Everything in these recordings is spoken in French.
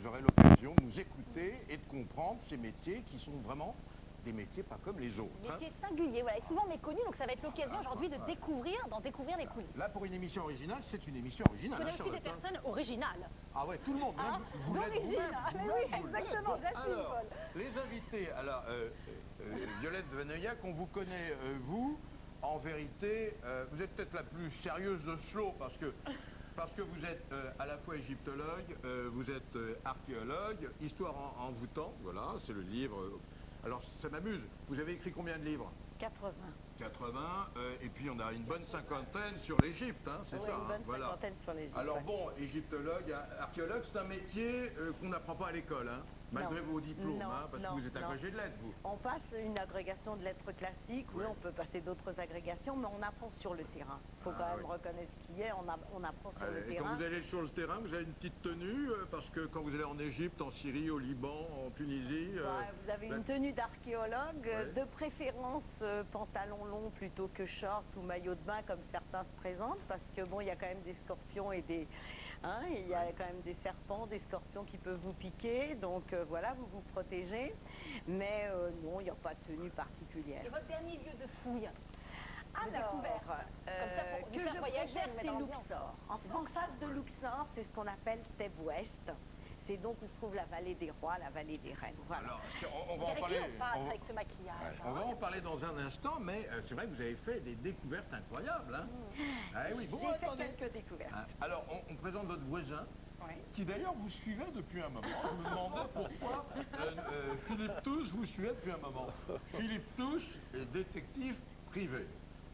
Vous aurez l'occasion de nous écouter et de comprendre ces métiers qui sont vraiment des métiers pas comme les autres. Métier singulier, voilà, et souvent méconnu, donc ça va être l'occasion aujourd'hui de d'en découvrir les coulisses. Là, pour une émission originale, c'est une émission On originale. connaît aussi des personnes originales. Ah ouais, tout le monde, Hein, même vous l'êtes d'origine. vous-même. Ah, mais vous-même, oui, vous l'êtes. exactement, Bon, j'assume, alors, Paul. les invités, alors, Violette Veneuillac, on vous connaît, vous, en vérité, vous êtes peut-être la plus sérieuse de Slow, parce que vous êtes à la fois égyptologue, vous êtes archéologue, histoire envoûtante, voilà, c'est le livre. Alors, ça m'amuse, vous avez écrit combien de livres? 80. 80, et puis on a une bonne cinquantaine sur l'Égypte, hein, c'est Oui, ça. une bonne voilà. cinquantaine sur l'Égypte. Alors ouais. bon, égyptologue, archéologue, c'est un métier qu'on n'apprend pas à l'école, hein, malgré vos diplômes, Non, hein, parce non, que vous êtes non. agrégé de lettres, vous. On passe une agrégation de lettres classiques, oui, on peut passer d'autres agrégations, mais on apprend sur le terrain. Il faut quand même reconnaître ce qu'il y a, on apprend sur le Et terrain. quand vous allez sur le terrain, vous avez une petite tenue, parce que quand vous allez en Égypte, en Syrie, au Liban, en Tunisie... Vous avez une tenue d'archéologue, de préférence pantalon long plutôt que short ou maillot de bain comme certains se présentent, parce que bon, il y a quand même des scorpions et des... Hein, il y a quand même des serpents, des scorpions qui peuvent vous piquer, donc voilà, vous vous protégez. Mais non, il n'y a pas de tenue particulière. Et votre dernier lieu de fouille? Alors, Comme ça, pour nous que faire je voyager, préfère, mais c'est dans l'ambiance. Luxor. En face de Luxor, c'est ce qu'on appelle Thèbes Ouest. C'est donc où se trouve la vallée des rois, la vallée des reines. Voilà. Alors, on va en Avec parler... qui on passe avec ce maquillage? On va en parler dans un instant, mais c'est vrai que vous avez fait des découvertes incroyables. Hein. Ah oui, bon, J'ai attendez. fait quelques découvertes. Alors, on présente votre voisin, Oui. qui d'ailleurs vous suivait depuis un moment. Je me demandais pourquoi Philippe Touche vous suivait depuis un moment. Philippe Touche est détective privé.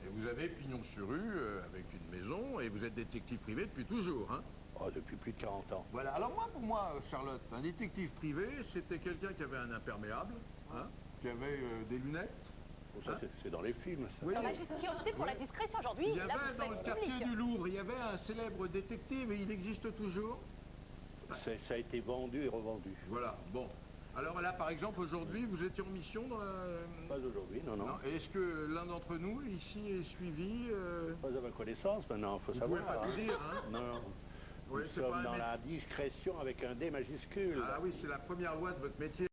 Et vous avez pignon sur rue avec une maison, et vous êtes détective privé depuis toujours. Hein. Oh, depuis plus de 40 ans. Voilà. Alors moi, pour moi, Charlotte, un détective privé, c'était quelqu'un qui avait un imperméable, hein, qui avait des lunettes. Oh, ça, c'est dans les films, ça. Oui. Qui optait pour la discrétion aujourd'hui. Il y là, avait vous dans faites le quartier public. du Louvre, il y avait un célèbre détective, et il existe toujours. Ça a été vendu et revendu. Voilà, bon. Alors là, par exemple, aujourd'hui, vous étiez en mission dans la... Pas aujourd'hui, non, non. Non. Est-ce que l'un d'entre nous, ici, est suivi Pas à ma connaissance, maintenant, il faut Vous savoir. pouvez pas tout dire, hein. Non, non. Oui, Nous c'est pas sommes un dans métier. la discrétion avec un D majuscule. Ah oui, c'est la première loi de votre métier.